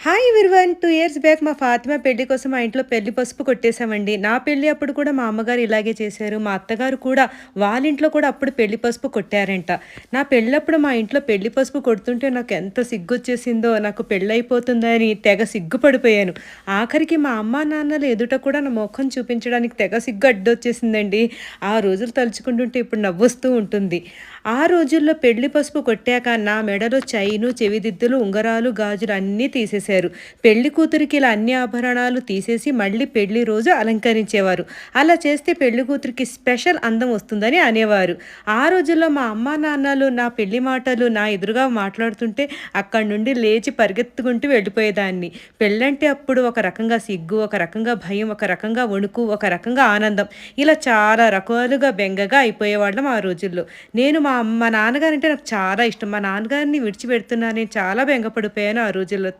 Hi everyone. 2 years back మా ఫాతిమా పెళ్లి కోసం మా ఇంట్లో పెళ్లి పసుపు కొట్టేసామండి. నా పెళ్లి అప్పుడు కూడా మా అమ్మగారు ఇలాగే చేశారు. మా అత్తగారు కూడా వాళ్ళ ఇంట్లో కూడా అప్పుడు పెళ్లి పసుపు కొట్టారంట. నా పెళ్ళప్పుడు మా ఇంట్లో పెళ్లి పసుపు కొడుతుంటే నాకు ఎంత సిగ్గొచ్చేసిందో, నాకు పెళ్లయిపోతుందని తెగ సిగ్గుపడిపోయాను. ఆఖరికి మా అమ్మా నాన్నల ఎదుట కూడా నా మొఖం చూపించడానికి తెగ సిగ్గు అడ్డొచ్చేసిందండి. ఆ రోజులు తలుచుకుంటుంటే ఇప్పుడు నవ్వొస్తూ ఉంటుంది. ఆ రోజుల్లో పెళ్లి పసుపు కొట్టాక నా మెడలో చైను, చెవిదిద్దులు, ఉంగరాలు, గాజులు అన్నీ తీసేశారు. పెళ్లి కూతురికి ఇలా అన్ని ఆభరణాలు తీసేసి మళ్ళీ పెళ్లి రోజు అలంకరించేవారు. అలా చేస్తే పెళ్లి కూతురికి స్పెషల్ అందం వస్తుందని అనేవారు. ఆ రోజుల్లో మా అమ్మా నాన్నలు నా పెళ్లి మాటలు నా ఎదురుగా మాట్లాడుతుంటే అక్కడి నుండి లేచి పరిగెత్తుకుంటూ వెళ్ళిపోయేదాన్ని. పెళ్ళంటే అప్పుడు ఒక రకంగా సిగ్గు, ఒక రకంగా భయం, ఒక రకంగా వణుకు, ఒక రకంగా ఆనందం. ఇలా చాలా రకాలుగా బెంగగా అయిపోయేవాళ్ళం ఆ రోజుల్లో. నేను మా నాన్నగారంటే నాకు చాలా ఇష్టం. మా నాన్నగారిని విడిచిపెడుతున్నానని చాలా బెంగ పడిపోయాను ఆ రోజుల్లో.